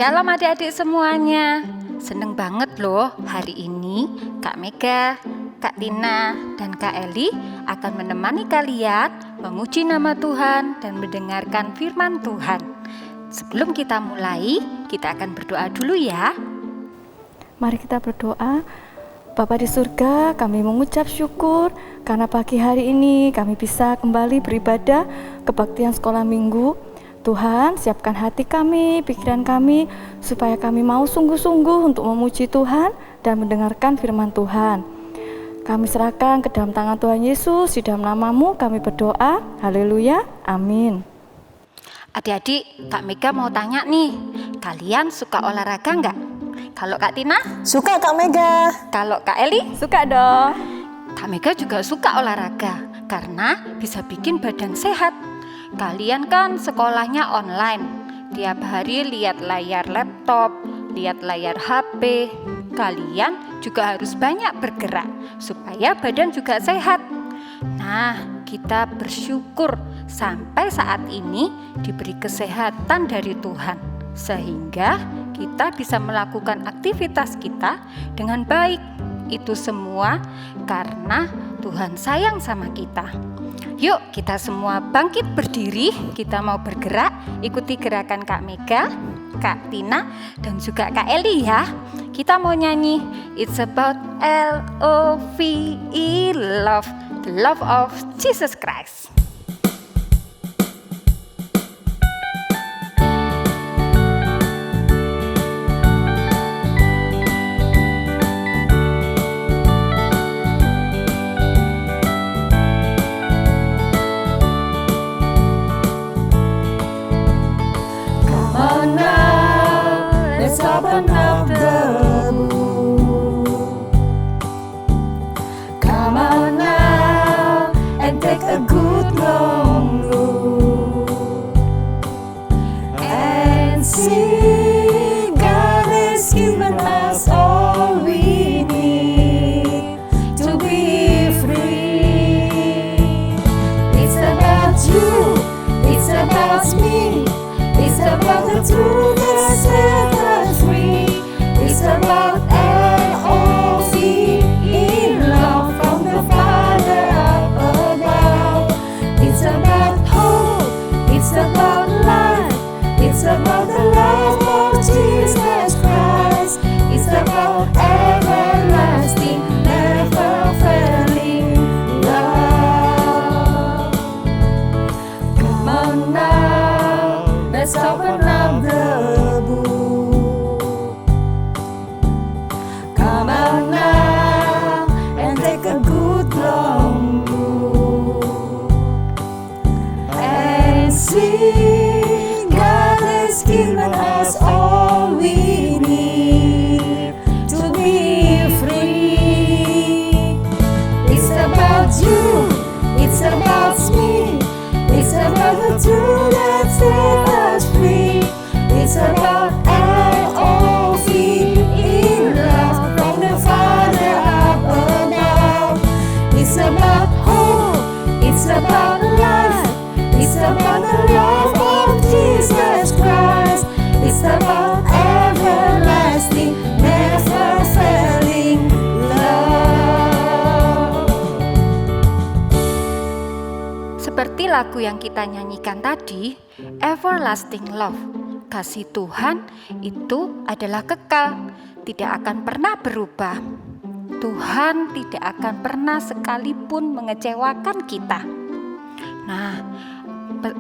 Shalom adik-adik semuanya. Seneng banget loh hari ini Kak Mega, Kak Tina, dan Kak Eli akan menemani kalian memuji nama Tuhan dan mendengarkan firman Tuhan. Sebelum kita mulai, kita akan berdoa dulu ya. Mari kita berdoa. Bapa di surga, kami mengucap syukur karena pagi hari ini kami bisa kembali beribadah kebaktian sekolah minggu. Tuhan, siapkan hati kami, pikiran kami, supaya kami mau sungguh-sungguh untuk memuji Tuhan dan mendengarkan firman Tuhan. Kami serahkan ke dalam tangan Tuhan Yesus, di dalam nama-Mu kami berdoa, haleluya, amin. Adik-adik, Kak Mega mau tanya nih, kalian suka olahraga nggak? Kalau Kak Tina? Suka Kak Mega. Kalau Kak Eli? Suka dong. Kak Mega juga suka olahraga, karena bisa bikin badan sehat. Kalian kan sekolahnya online, tiap hari lihat layar laptop, lihat layar HP. Kalian juga harus banyak bergerak, supaya badan juga sehat. Nah, kita bersyukur sampai saat ini diberi kesehatan dari Tuhan, sehingga kita bisa melakukan aktivitas kita dengan baik. Itu semua karena Tuhan sayang sama kita. Yuk kita semua bangkit berdiri, kita mau bergerak, ikuti gerakan Kak Mega, Kak Tina, dan juga Kak Eli ya. Kita mau nyanyi It's about L-O-V-E, love, the love of Jesus Christ. Open up the book. Come on now and take a good long look and see God has given us all we need to be free. It's about you, it's about me, it's about the truth that sets us free. It's about L-O-V-E, love from the Father up above. It's about hope, it's about life, it's about the love of Jesus Christ. It's about everlasting, never failing love. Come on now, let's open up the book. Come on now and take a good long look and see God has given us all we need to be free. It's about you, it's about me, it's about the truth that sets us free. It's about L-O-V-E, love from the Father up above. It's about hope, it's about life, it's about the love of Jesus Christ. It's about everlasting, never failing love. Seperti lagu yang kita nyanyikan tadi, Everlasting Love, kasih Tuhan itu adalah kekal, tidak akan pernah berubah. Tuhan tidak akan pernah sekalipun mengecewakan kita. Nah,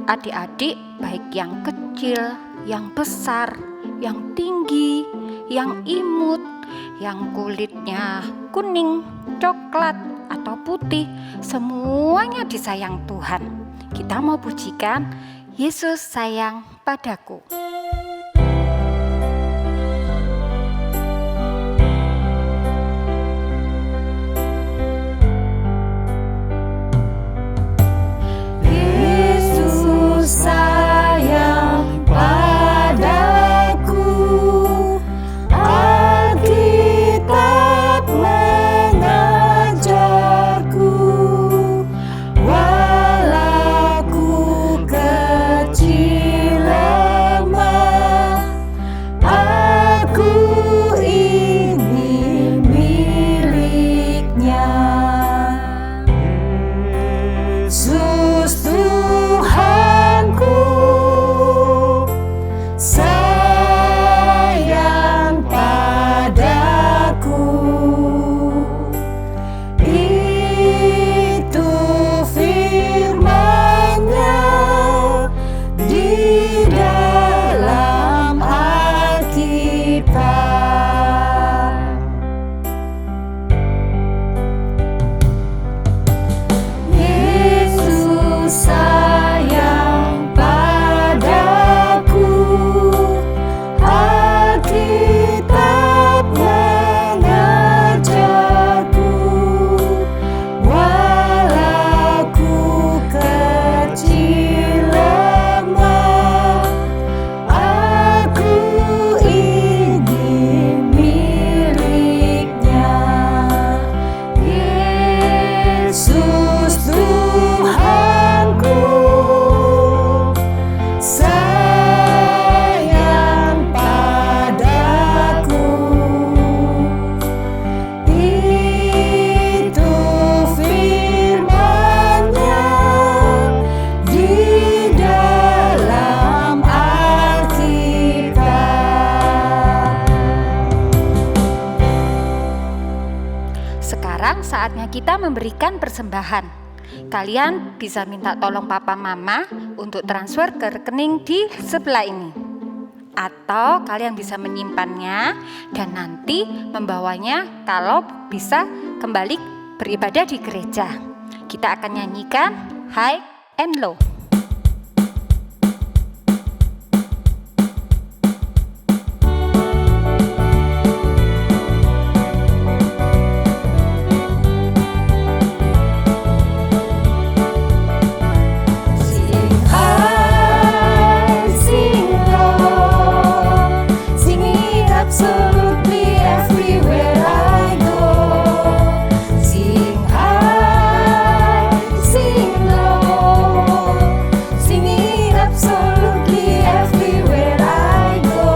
adik-adik, baik yang kecil, yang besar, yang tinggi, yang imut, yang kulitnya kuning, coklat, atau putih, semuanya disayang Tuhan. Kita mau pujikan Yesus sayang padaku. Yesus sayang padaku, Alkitab mengajarku, walau ku kecil lemah. Tuhanku sayang padaku. Itu firman-Nya di dalam Alkitab. Sekarang saatnya kita memberikan persembahan. Kalian bisa minta tolong papa mama untuk transfer ke rekening di sebelah ini. Atau kalian bisa menyimpannya dan nanti membawanya kalau bisa kembali beribadah di gereja. Kita akan nyanyikan High and Low. Sing high, sing low, singing absolutely everywhere I go. Sing high, sing low, singing absolutely everywhere I go.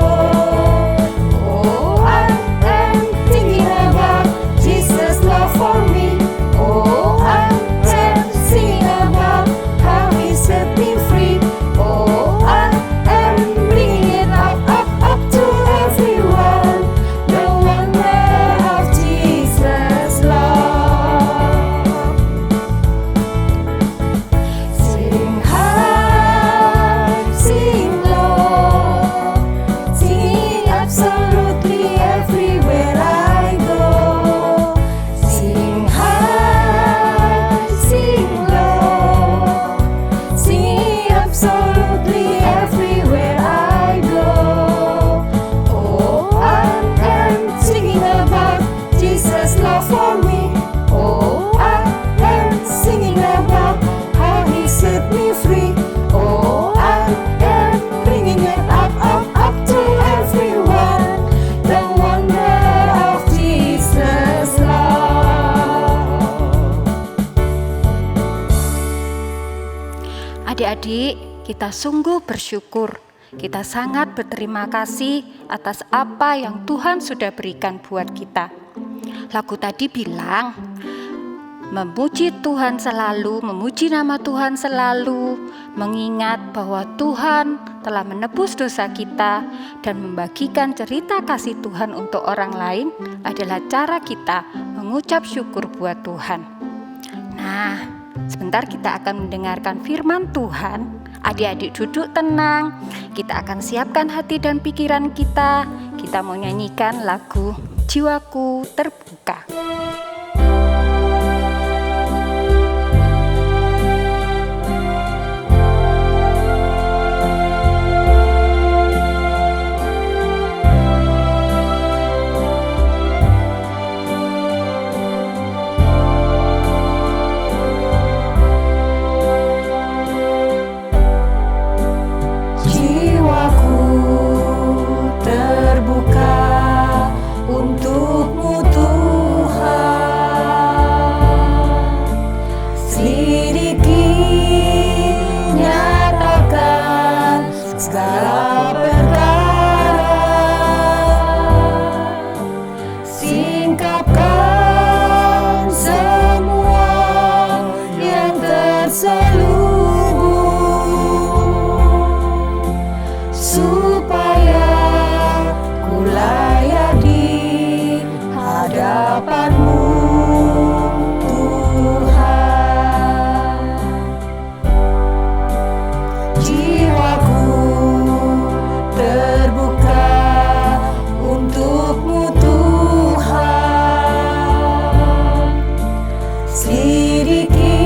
Oh, I am thinking about Jesus' love for me. Oh, I am singing about how He set me free. Oh, I am bringing it up, up, up to everyone. The wonder of Jesus' love. Sing high, sing low, singing absolutely everywhere I go. Sing high, sing low, singing absolutely everywhere I go. Oh, I am singing about Jesus' love for me. Oh, I am singing about how He set me free. Oh, I am bringing it up, up, up to everyone. The wonder of Jesus' love. Adik-adik, kita sungguh bersyukur. Kita sangat berterima kasih atas apa yang Tuhan sudah berikan buat kita. Lagu tadi bilang, memuji Tuhan selalu, memuji nama Tuhan selalu, mengingat bahwa Tuhan telah menebus dosa kita dan membagikan cerita kasih Tuhan untuk orang lain adalah cara kita mengucap syukur buat Tuhan. Nah, sebentar kita akan mendengarkan firman Tuhan. Adik-adik duduk tenang, kita akan siapkan hati dan pikiran kita. Kita mau nyanyikan lagu Jiwaku Terbuka. Jiwaku terbuka untuk-Mu Tuhan. Selidiki, nyatakan segala perkara. Singkapkan semua yang terselubung, supaya ku layak di hadapan-Mu Tuhan. Jiwaku terbuka untuk-Mu Tuhan. Selidiki,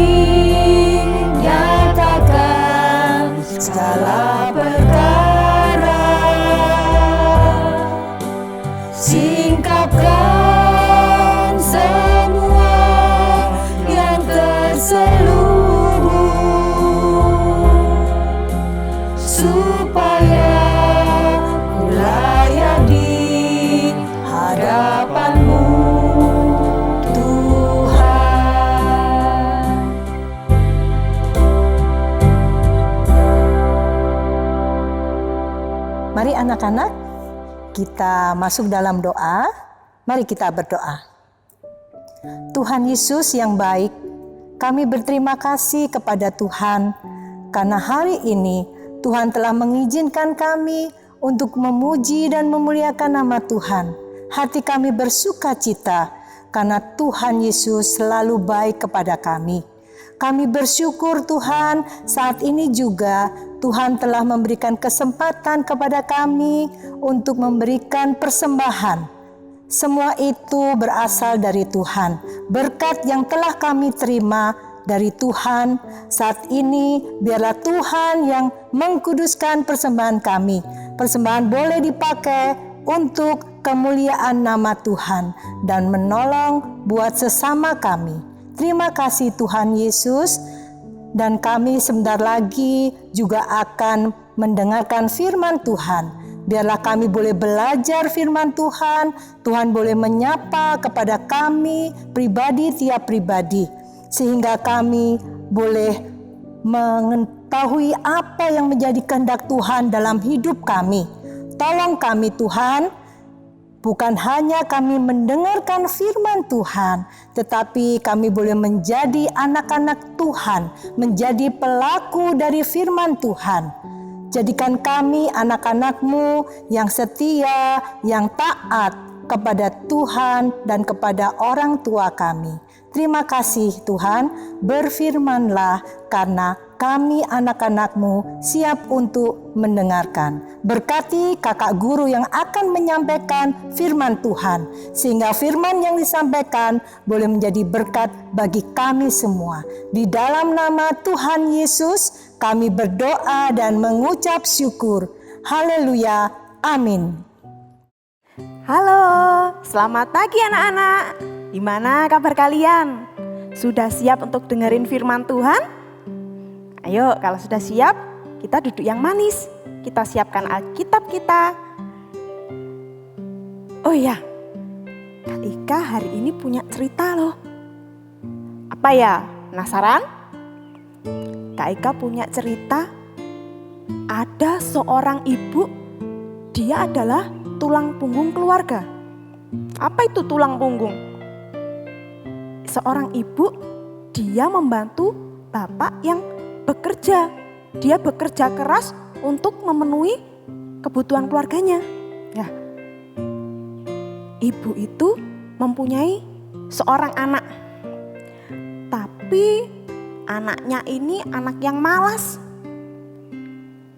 nyatakan segala perkara. Singkapkan semua yang terselubung, supaya ku layak di hadapan-Mu Tuhan. anak-anak, kita masuk dalam doa. Mari kita berdoa. Tuhan Yesus yang baik, kami berterima kasih kepada Tuhan karena hari ini Tuhan telah mengizinkan kami untuk memuji dan memuliakan nama Tuhan. Hati kami bersuka cita karena Tuhan Yesus selalu baik kepada kami. Kami bersyukur Tuhan, saat ini juga Tuhan telah memberikan kesempatan kepada kami untuk memberikan persembahan. Semua itu berasal dari Tuhan. Berkat yang telah kami terima dari Tuhan, saat ini biarlah Tuhan yang mengkuduskan persembahan kami. Persembahan boleh dipakai untuk kemuliaan nama Tuhan dan menolong buat sesama kami. Terima kasih Tuhan Yesus, dan kami sebentar lagi juga akan mendengarkan firman Tuhan. Biarlah kami boleh belajar firman Tuhan, Tuhan boleh menyapa kepada kami pribadi tiap pribadi, sehingga kami boleh mengetahui apa yang menjadi kehendak Tuhan dalam hidup kami. Tolong kami Tuhan, bukan hanya kami mendengarkan firman Tuhan, tetapi kami boleh menjadi anak-anak Tuhan, menjadi pelaku dari firman Tuhan. Jadikan kami anak-anak-Mu yang setia, yang taat kepada Tuhan dan kepada orang tua kami. Terima kasih Tuhan, berfirmanlah karena kami anak-anak-Mu siap untuk mendengarkan. Berkati kakak guru yang akan menyampaikan firman Tuhan, sehingga firman yang disampaikan boleh menjadi berkat bagi kami semua. Di dalam nama Tuhan Yesus, kami berdoa dan mengucap syukur. Haleluya, amin. Halo, selamat pagi anak-anak. Gimana kabar kalian? Sudah siap untuk dengerin firman Tuhan? Ayo, kalau sudah siap, kita duduk yang manis. Kita siapkan Alkitab kita. Oh iya, Kak Ika hari ini punya cerita loh. Apa ya? Penasaran? Kak Ika punya cerita. Ada seorang ibu, dia adalah tulang punggung keluarga. Apa itu tulang punggung? Seorang ibu, dia membantu bapak yang bekerja. Dia bekerja keras untuk memenuhi kebutuhan keluarganya. Ya. Ibu itu mempunyai seorang anak. Tapi anaknya ini anak yang malas.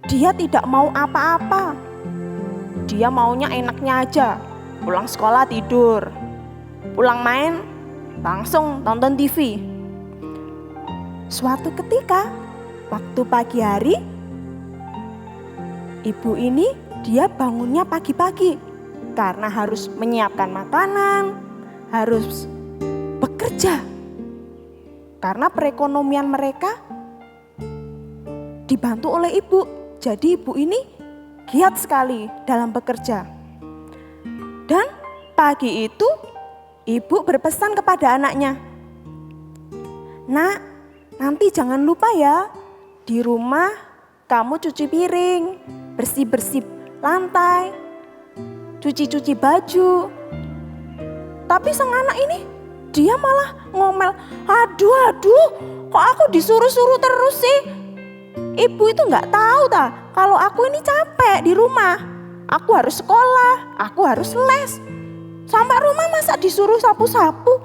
Dia tidak mau apa-apa. Dia maunya enaknya aja. Pulang sekolah tidur. Pulang main langsung tonton TV. Suatu ketika, waktu pagi hari, ibu ini dia bangunnya pagi-pagi karena harus menyiapkan makanan, harus bekerja. Karena perekonomian mereka dibantu oleh ibu. Jadi ibu ini giat sekali dalam bekerja. Dan pagi itu ibu berpesan kepada anaknya, "Nak, nanti jangan lupa ya, di rumah kamu cuci piring, bersih-bersih lantai, cuci-cuci baju." Tapi sang anak ini, dia malah ngomel, aduh, kok aku disuruh-suruh terus sih? Ibu itu gak tahu kalau aku ini capek di rumah. Aku harus sekolah, aku harus les. Sampai rumah masa disuruh sapu-sapu?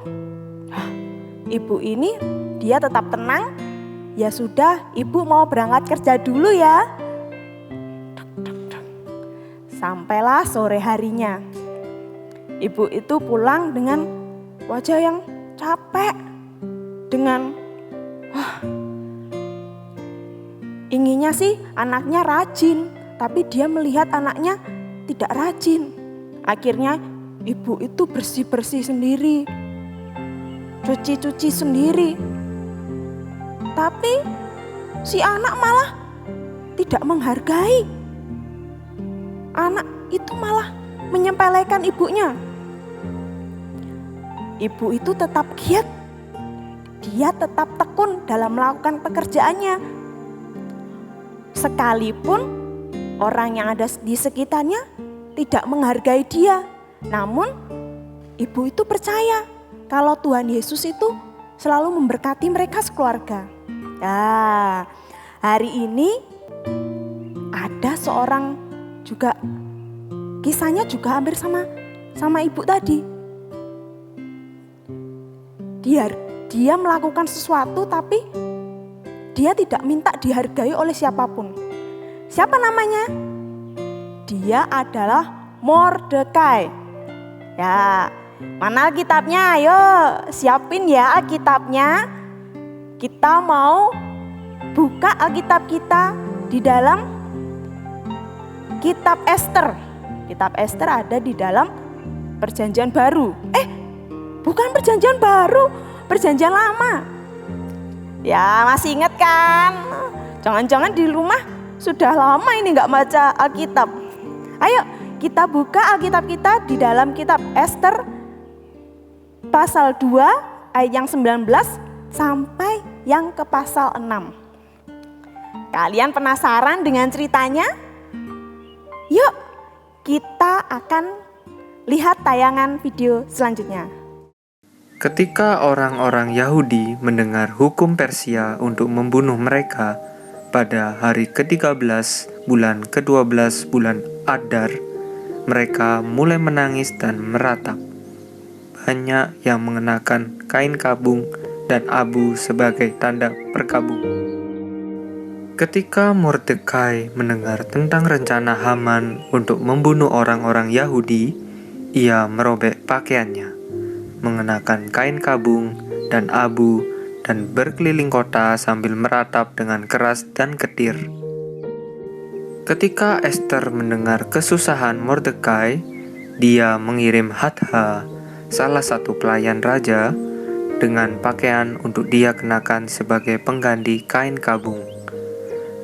Ibu ini dia tetap tenang. Ya sudah, ibu mau berangkat kerja dulu ya. Sampailah sore harinya. Ibu itu pulang dengan wajah yang capek. Dengan inginnya sih anaknya rajin, tapi dia melihat anaknya tidak rajin. Akhirnya ibu itu bersih-bersih sendiri, cuci-cuci sendiri. Tapi si anak malah tidak menghargai. Anak itu malah menyepelekan ibunya. Ibu itu tetap giat. Dia tetap tekun dalam melakukan pekerjaannya. Sekalipun orang yang ada di sekitarnya tidak menghargai dia. Namun ibu itu percaya kalau Tuhan Yesus itu selalu memberkati mereka sekeluarga. Nah, hari ini ada seorang juga, kisahnya juga hampir sama ibu tadi. Dia melakukan sesuatu tapi dia tidak minta dihargai oleh siapapun. Siapa namanya? Dia adalah Mordekai. Ya, mana Alkitabnya? Ayo siapin ya Alkitabnya. Kita mau buka Alkitab kita di dalam Kitab Ester. Kitab Ester ada di dalam Perjanjian Baru. Bukan Perjanjian Baru, Perjanjian Lama. Ya, masih ingat kan? Jangan-jangan di rumah sudah lama ini nggak baca Alkitab. Ayo kita buka Alkitab kita di dalam Kitab Ester pasal 2 ayat yang 19 sampai yang ke pasal 6. Kalian penasaran dengan ceritanya? Yuk kita akan lihat tayangan video selanjutnya. Ketika orang-orang Yahudi mendengar hukum Persia untuk membunuh mereka pada hari ke-13 bulan ke-12 bulan Adar, mereka mulai menangis dan meratap. Banyak yang mengenakan kain kabung dan abu sebagai tanda berkabung. Ketika Mordekai mendengar tentang rencana Haman untuk membunuh orang-orang Yahudi, ia merobek pakaiannya, mengenakan kain kabung dan abu, dan berkeliling kota sambil meratap dengan keras dan getir. Ketika Ester mendengar kesusahan Mordekai, dia mengirim Hadha, salah satu pelayan raja, dengan pakaian untuk dia kenakan sebagai pengganti kain kabung.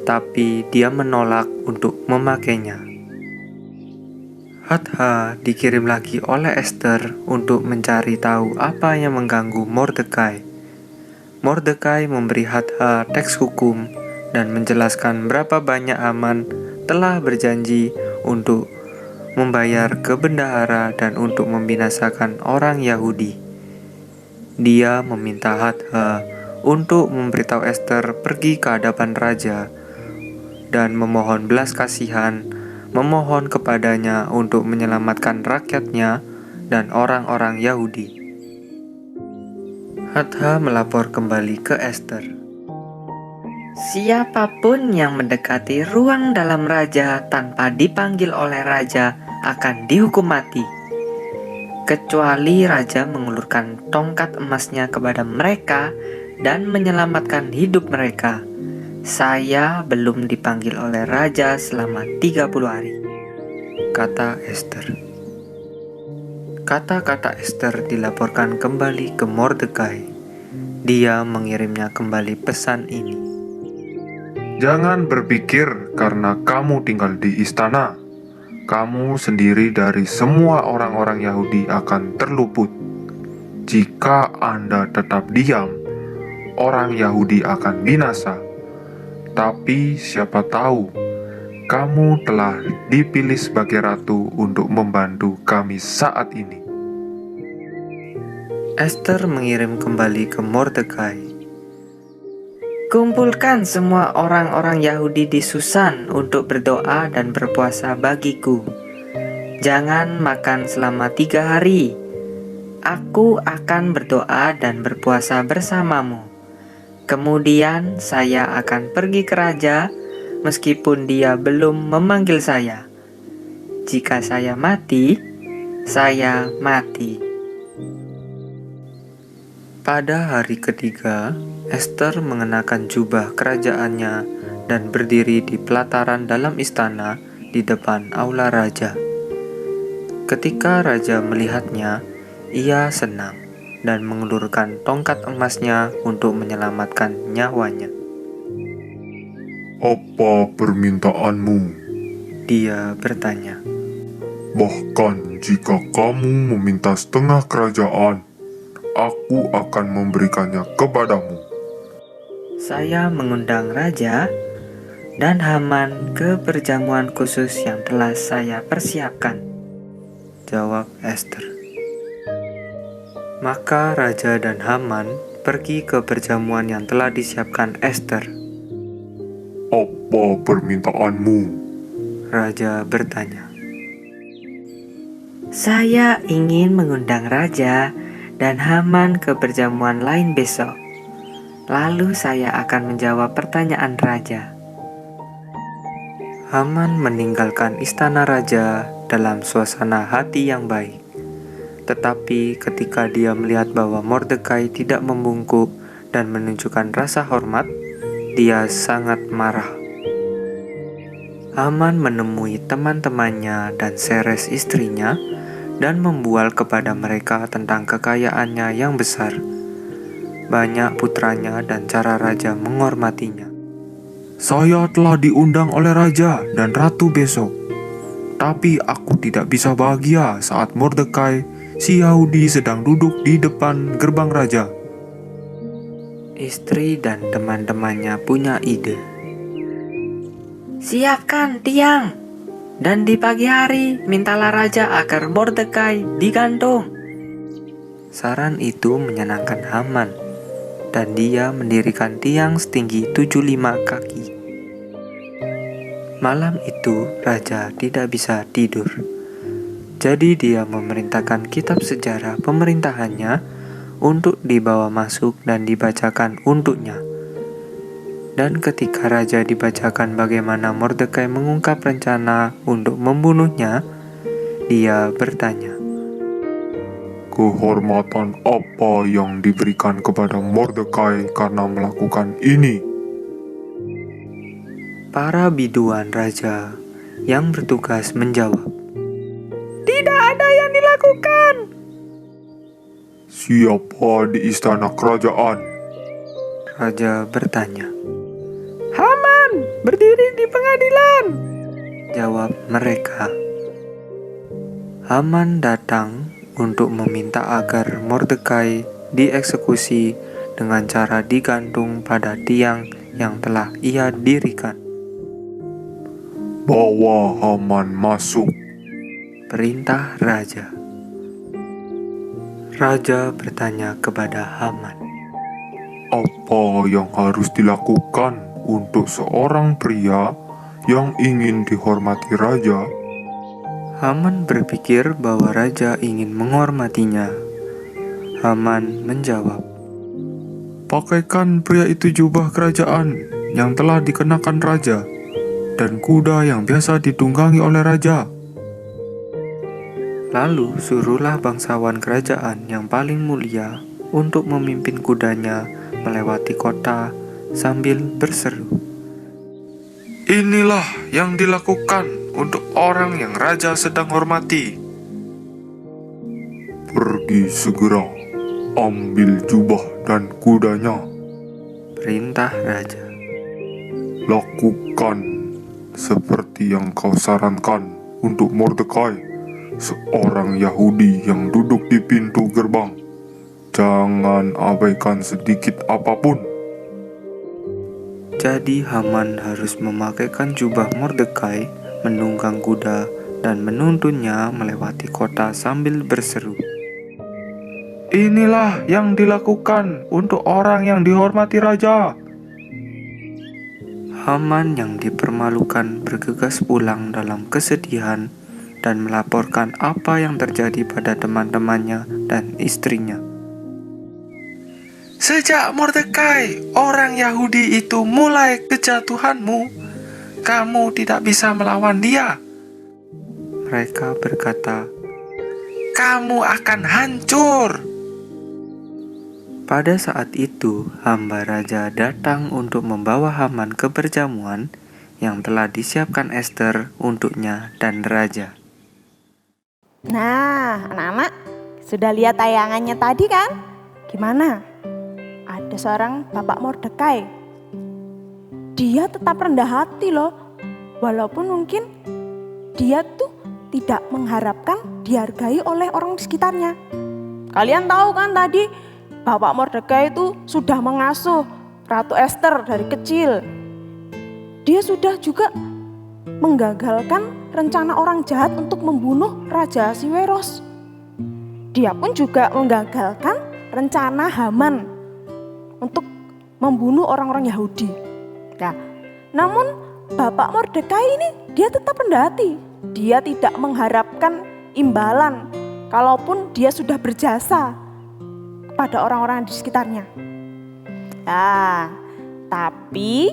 Tapi dia menolak untuk memakainya. Hadha dikirim lagi oleh Ester untuk mencari tahu apa yang mengganggu Mordekai. Mordekai memberi Hadha teks hukum dan menjelaskan berapa banyak Haman telah berjanji untuk membayar ke bendahara dan untuk membinasakan orang Yahudi. Dia meminta Hadha untuk memberitahu Ester pergi ke hadapan raja dan memohon belas kasihan, memohon kepadanya untuk menyelamatkan rakyatnya dan orang-orang Yahudi. Hadha melapor kembali ke Ester. Siapapun yang mendekati ruang dalam raja tanpa dipanggil oleh raja akan dihukum mati, kecuali raja mengulurkan tongkat emasnya kepada mereka dan menyelamatkan hidup mereka. Saya belum dipanggil oleh raja selama 30 hari, kata Ester. Kata-kata Ester dilaporkan kembali ke Mordekai. Dia mengirimnya kembali pesan ini. Jangan berpikir karena kamu tinggal di istana, kamu sendiri dari semua orang-orang Yahudi akan terluput. Jika Anda tetap diam, orang Yahudi akan binasa. Tapi siapa tahu, kamu telah dipilih sebagai ratu untuk membantu kami saat ini. Ester mengirim kembali ke Mordekai. kumpulkan semua orang-orang Yahudi di Susan untuk berdoa dan berpuasa bagiku. Jangan makan selama 3 hari. Aku akan berdoa dan berpuasa bersamamu. Kemudian saya akan pergi ke raja, meskipun dia belum memanggil saya. Jika saya mati, saya mati. Pada hari ketiga, Ester mengenakan jubah kerajaannya dan berdiri di pelataran dalam istana di depan aula raja. Ketika raja melihatnya, ia senang dan mengulurkan tongkat emasnya untuk menyelamatkan nyawanya. Apa permintaanmu? Dia bertanya. Bahkan jika kamu meminta setengah kerajaan, aku akan memberikannya kepadamu. Saya mengundang raja, dan Haman ke perjamuan khusus yang telah saya persiapkan," jawab Ester. Maka raja dan Haman pergi ke perjamuan yang telah disiapkan Ester. Apa permintaanmu? Raja bertanya. "Saya ingin mengundang raja dan Haman ke perjamuan lain besok. Lalu saya akan menjawab pertanyaan raja." Haman meninggalkan istana raja dalam suasana hati yang baik. Tetapi ketika dia melihat bahwa Mordekai tidak membungkuk dan menunjukkan rasa hormat, dia sangat marah. Haman menemui teman-temannya dan Seres istrinya dan membual kepada mereka tentang kekayaannya yang besar, banyak putranya dan cara raja menghormatinya. Saya telah diundang oleh raja dan ratu besok. Tapi aku tidak bisa bahagia saat Mordekai, si Yahudi, sedang duduk di depan gerbang raja. Istri dan teman-temannya punya ide. "Siapkan tiang, dan di pagi hari mintalah raja agar Mordekai digantung." Saran itu menyenangkan Haman, dan dia mendirikan tiang setinggi 75 kaki. Malam itu raja tidak bisa tidur. Jadi dia memerintahkan kitab sejarah pemerintahannya untuk dibawa masuk dan dibacakan untuknya. Dan ketika raja dibacakan bagaimana Mordekai mengungkap rencana untuk membunuhnya, dia bertanya, Kehormatan apa yang diberikan kepada Mordekai karena melakukan ini? para biduan raja yang bertugas menjawab, Tidak ada yang dilakukan. Siapa di istana kerajaan? Raja bertanya. Haman berdiri di pengadilan. Jawab mereka. Haman datang untuk meminta agar Mordekai dieksekusi dengan cara digantung pada tiang yang telah ia dirikan. Bawa Haman masuk. Perintah raja. Raja bertanya kepada Haman, Apa yang harus dilakukan untuk seorang pria yang ingin dihormati raja? Haman berpikir bahwa raja ingin menghormatinya. Haman menjawab, Pakaikan pria itu jubah kerajaan yang telah dikenakan raja dan kuda yang biasa ditunggangi oleh raja. Lalu suruhlah bangsawan kerajaan yang paling mulia untuk memimpin kudanya melewati kota sambil berseru, Inilah yang dilakukan untuk orang yang raja sedang hormati. Pergi segera, ambil jubah dan kudanya. perintah raja. Lakukan seperti yang kau sarankan untuk Mordekai, seorang Yahudi yang duduk di pintu gerbang. Jangan abaikan sedikit apapun. Jadi Haman harus memakaikan jubah Mordekai, menunggang kuda, dan menuntunnya melewati kota sambil berseru, Inilah yang dilakukan untuk orang yang dihormati raja. Haman yang dipermalukan bergegas pulang dalam kesedihan dan melaporkan apa yang terjadi pada teman-temannya dan istrinya. Sejak Mordekai, orang Yahudi itu mulai kejatuhanmu, kamu tidak bisa melawan dia. Mereka berkata, Kamu akan hancur. pada saat itu hamba raja datang untuk membawa Haman ke perjamuan yang telah disiapkan Ester untuknya dan raja. Nah, anak-anak sudah lihat tayangannya tadi kan? Gimana? Ada seorang Bapak Mordekai. Dia tetap rendah hati loh. Walaupun mungkin dia tuh tidak mengharapkan dihargai oleh orang di sekitarnya. Kalian tahu kan tadi Bapak Mordekai itu sudah mengasuh Ratu Ester dari kecil. dia sudah juga menggagalkan rencana orang jahat untuk membunuh Raja Ahasweros. Dia pun juga menggagalkan rencana Haman untuk membunuh orang-orang Yahudi. Nah, namun Bapak Mordekai ini dia tetap rendah hati. Dia tidak mengharapkan imbalan kalaupun dia sudah berjasa kepada orang-orang di sekitarnya. Nah, tapi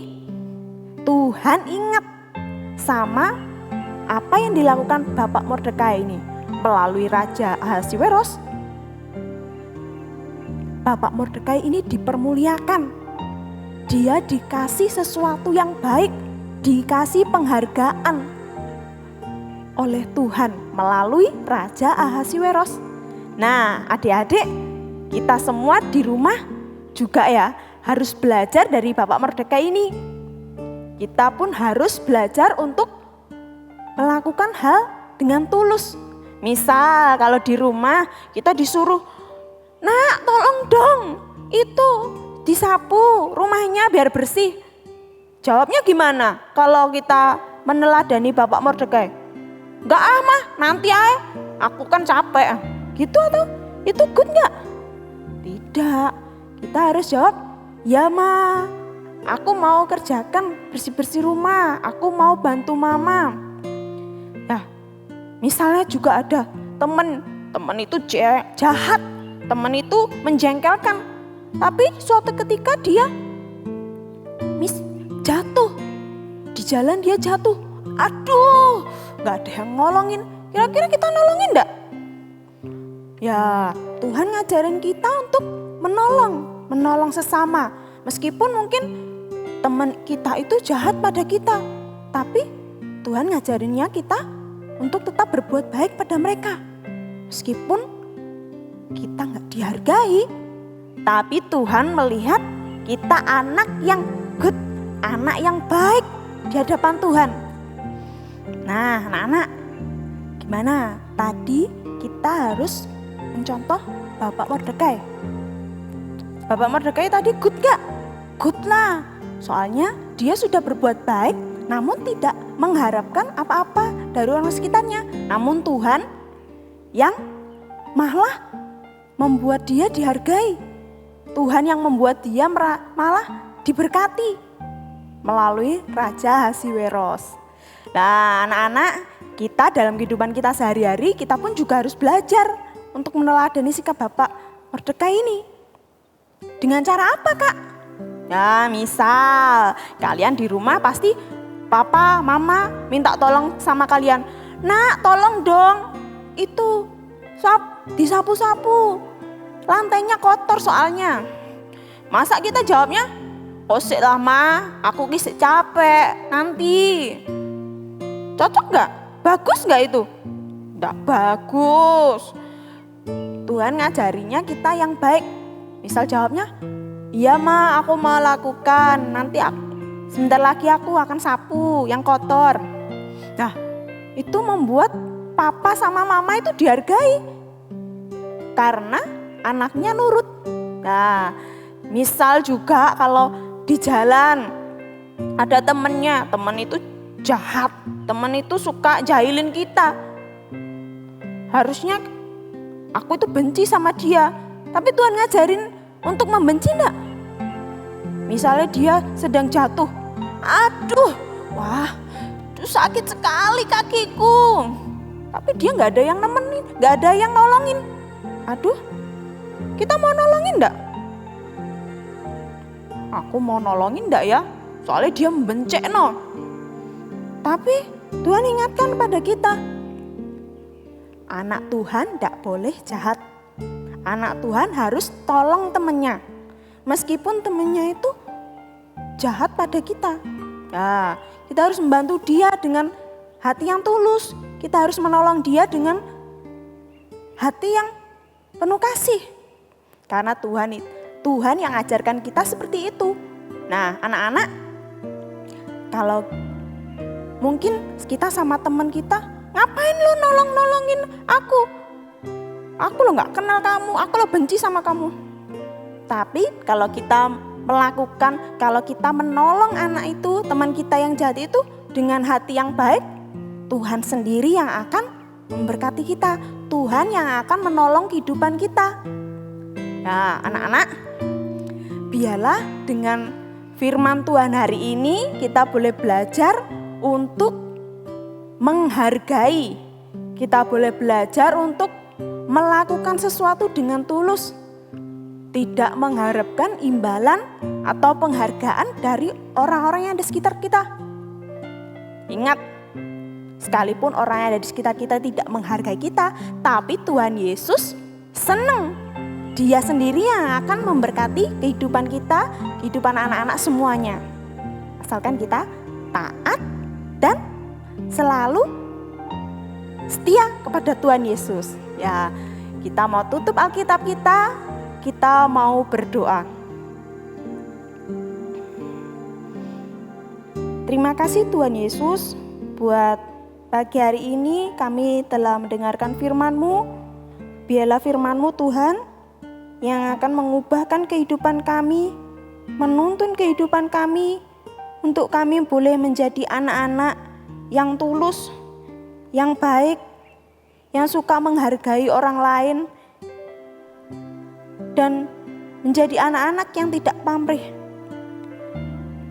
Tuhan ingat sama apa yang dilakukan Bapak Mordekai ini melalui Raja Ahasweros. Bapak Mordekai ini dipermuliakan. Dia dikasih sesuatu yang baik, dikasih penghargaan oleh Tuhan melalui Raja Ahasweros. Nah, adik-adik, kita semua di rumah juga ya harus belajar dari Bapak Mordekai ini. Kita pun harus belajar untuk melakukan hal dengan tulus. Misal kalau di rumah kita disuruh, "Nak, tolong dong itu disapu rumahnya biar bersih." Jawabnya gimana kalau kita meneladani Bapak Mordekai? "Enggak ah mah, nanti aja, aku kan capek." Gitu atau itu good enggak? Tidak, kita harus jawab, "Ya ma, aku mau kerjakan bersih-bersih rumah, aku mau bantu mama." Ya, misalnya juga ada teman itu jahat, teman itu menjengkelkan, tapi suatu ketika dia jatuh, di jalan dia jatuh, aduh gak ada yang nolongin, kira-kira kita nolongin enggak? Ya, Tuhan ngajarin kita untuk menolong sesama. Meskipun mungkin teman kita itu jahat pada kita, tapi Tuhan ngajarinnya kita untuk tetap berbuat baik pada mereka. Meskipun kita gak dihargai, tapi Tuhan melihat kita anak yang good, anak yang baik di hadapan Tuhan. Nah, anak-anak, gimana? Tadi kita harus mencontoh Bapak Mordekai. Bapak Mordekai tadi good gak? Good lah, soalnya dia sudah berbuat baik namun tidak mengharapkan apa-apa dari orang sekitarnya. Namun Tuhan yang malah membuat dia dihargai. Tuhan yang membuat dia malah diberkati melalui Raja Ahasweros. Nah, anak-anak, kita dalam kehidupan kita sehari-hari kita pun juga harus belajar untuk meneladani sikap Bapak Mordekai ini. Dengan cara apa, Kak? Ya, misal kalian di rumah pasti papa, mama minta tolong sama kalian. "Nak, tolong dong itu disapu-sapu. Lantainya kotor soalnya." Masa kita jawabnya, "Osik lah ma, aku kisah capek nanti." Cocok gak? Bagus gak itu? Gak bagus. Tuhan ngajarinya kita yang baik. Misal jawabnya, "Iya ma, aku mau lakukan. Nanti sebentar lagi aku akan sapu yang kotor." Nah, itu membuat papa sama mama itu dihargai. Karena anaknya nurut. Nah, misal juga kalau di jalan ada temen itu jahat, temen itu suka jahilin kita. Harusnya aku itu benci sama dia, tapi Tuhan ngajarin untuk membenci enggak? Misalnya dia sedang jatuh, aduh, wah, sakit sekali kakiku. Tapi dia nggak ada yang nemenin, nggak ada yang nolongin. Aduh, kita mau nolongin enggak? Aku mau nolongin enggak ya? Soalnya dia membencek no. Tapi Tuhan ingatkan pada kita, anak Tuhan enggak boleh jahat. Anak Tuhan harus tolong temennya. Meskipun temennya itu jahat pada kita. Nah, kita harus membantu dia dengan hati yang tulus. Kita harus menolong dia dengan hati yang penuh kasih. Karena Tuhan yang ajarkan kita seperti itu. Nah, anak-anak, kalau mungkin kita sama teman kita, "Ngapain lu nolongin aku? Aku lo gak kenal kamu, aku lo benci sama kamu." Tapi kalau kita melakukan, kalau kita menolong anak itu, teman kita yang jahat itu dengan hati yang baik, Tuhan sendiri yang akan memberkati kita. Tuhan yang akan menolong kehidupan kita. Nah, anak-anak, biarlah dengan firman Tuhan hari ini kita boleh belajar untuk menghargai. Kita boleh belajar untuk melakukan sesuatu dengan tulus, tidak mengharapkan imbalan atau penghargaan dari orang-orang yang ada di sekitar kita. Ingat, sekalipun orang yang ada di sekitar kita tidak menghargai kita, tapi Tuhan Yesus senang. Dia sendiri yang akan memberkati kehidupan kita, kehidupan anak-anak semuanya. Asalkan kita taat dan selalu setia kepada Tuhan Yesus. Ya, kita mau tutup Alkitab kita mau berdoa. Terima kasih Tuhan Yesus buat pagi hari ini kami telah mendengarkan firman-Mu. Biarlah firman-Mu Tuhan yang akan mengubahkan kehidupan kami, menuntun kehidupan kami, untuk kami boleh menjadi anak-anak yang tulus, yang baik, yang suka menghargai orang lain, dan menjadi anak-anak yang tidak pamrih.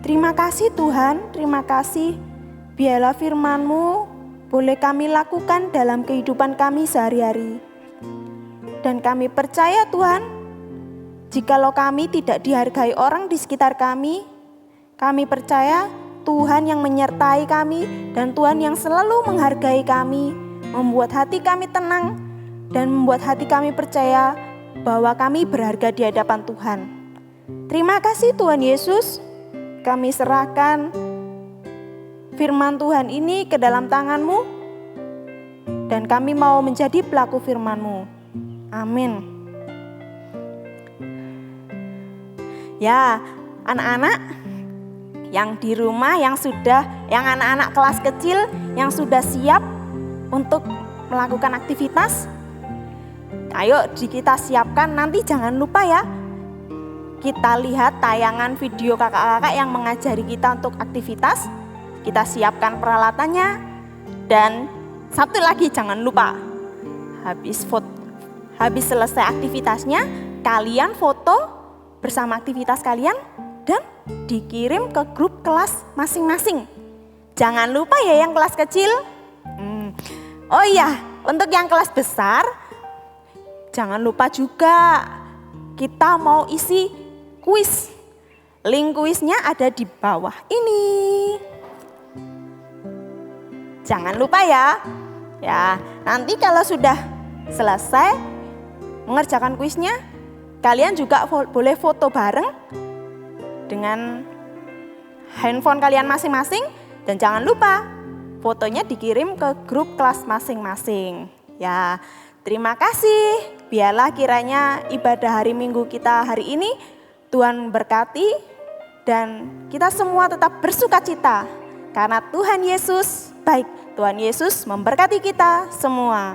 Terima kasih Tuhan, terima kasih. Biarlah firman-Mu boleh kami lakukan dalam kehidupan kami sehari-hari. Dan kami percaya Tuhan, jikalau kami tidak dihargai orang di sekitar kami percaya Tuhan yang menyertai kami dan Tuhan yang selalu menghargai kami, membuat hati kami tenang dan membuat hati kami percaya bahwa kami berharga di hadapan Tuhan. Terima kasih Tuhan Yesus, kami serahkan firman Tuhan ini ke dalam tangan-Mu dan kami mau menjadi pelaku firman-Mu. Amin. Ya, anak-anak yang di rumah, yang anak-anak kelas kecil yang sudah siap untuk melakukan aktivitas, ayo kita siapkan. Nanti jangan lupa ya, kita lihat tayangan video kakak-kakak yang mengajari kita untuk aktivitas. Kita siapkan peralatannya. Dan satu lagi jangan lupa, habis selesai aktivitasnya, kalian foto bersama aktivitas kalian dan dikirim ke grup kelas masing-masing. Jangan lupa ya yang kelas kecil. Oh iya, untuk yang kelas besar, jangan lupa juga kita mau isi kuis. Link kuisnya ada di bawah ini. Jangan lupa ya. Ya, nanti kalau sudah selesai mengerjakan kuisnya, kalian juga boleh foto bareng dengan handphone kalian masing-masing. Dan jangan lupa fotonya dikirim ke grup kelas masing-masing. Ya, terima kasih. Biarlah kiranya ibadah hari Minggu kita hari ini Tuhan berkati dan kita semua tetap bersukacita karena Tuhan Yesus baik. Tuhan Yesus memberkati kita semua.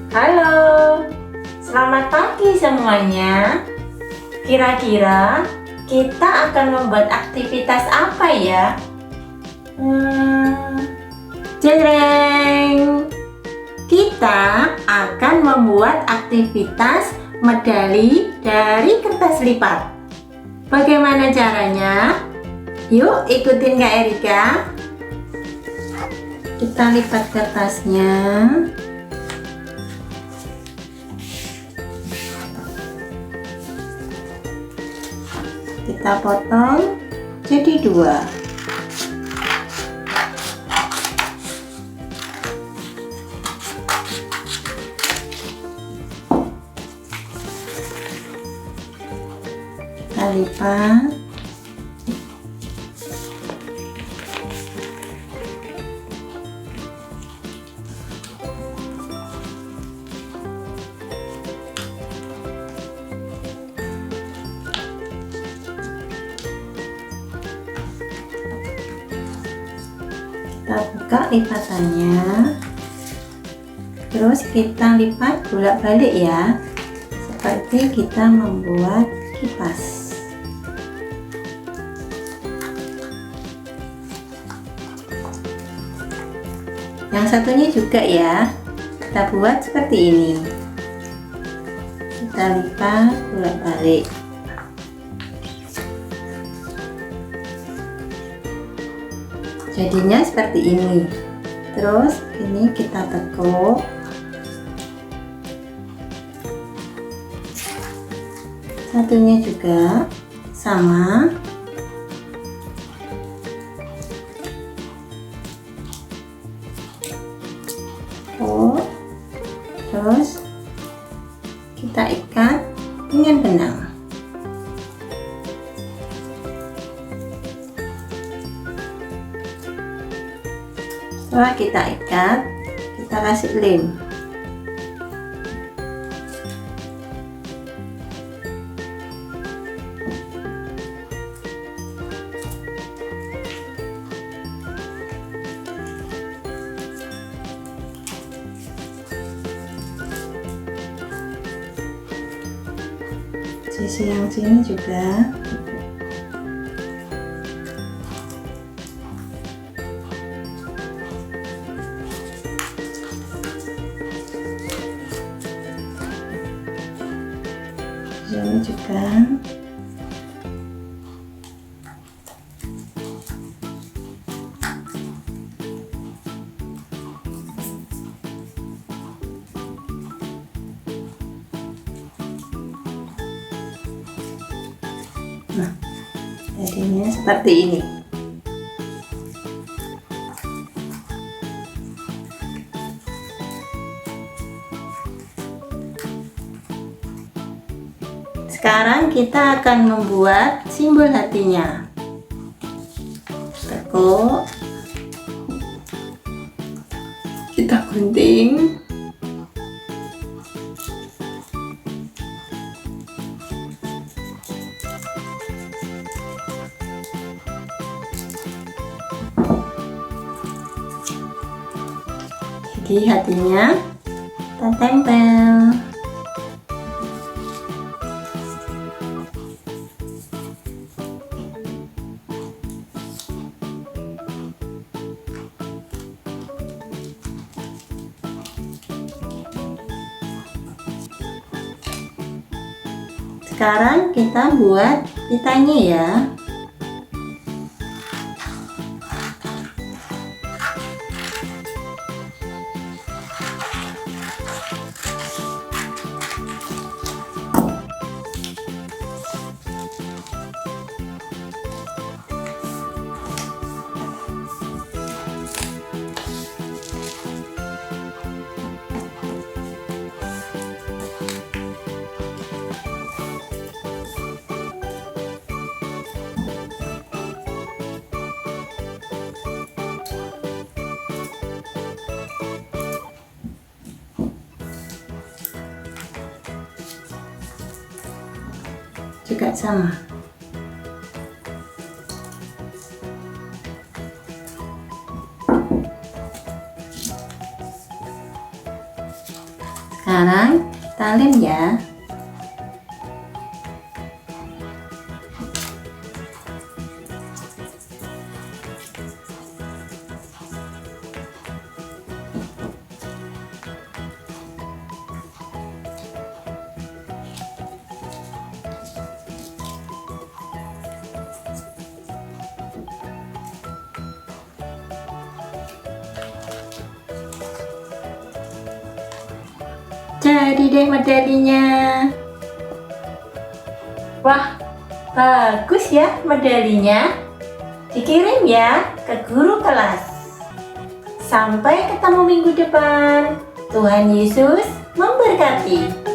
Halo, selamat pagi semuanya. Kira-kira kita akan membuat aktivitas apa ya? Jreng! Kita akan membuat aktivitas medali dari kertas lipat. Bagaimana caranya? Yuk ikutin Kak Erika. Kita lipat kertasnya. Kita potong jadi 2. Kita lipat. Kita buka lipatannya, terus kita lipat bolak-balik ya. seperti kita membuat kipas. Yang satunya juga ya, kita buat seperti ini. Kita lipat bolak-balik. Jadinya seperti ini. Terus ini kita tekuk. Satunya juga sama. Terus kita ikat dengan benang. Setelah kita ikat, kita kasih lem. Sisi yang sini juga. Sini juga. Nah, jadinya seperti ini. Sekarang kita akan membuat simbol hatinya. Tekuk. Kita gunting. Jadi hatinya kita tempel. Sekarang kita buat pitanya ya. Juga sama. Sekarang kita lem ya. Jadi deh medalinya. Wah, bagus ya medalinya. Dikirim ya ke guru kelas. Sampai ketemu minggu depan. Tuhan Yesus memberkati.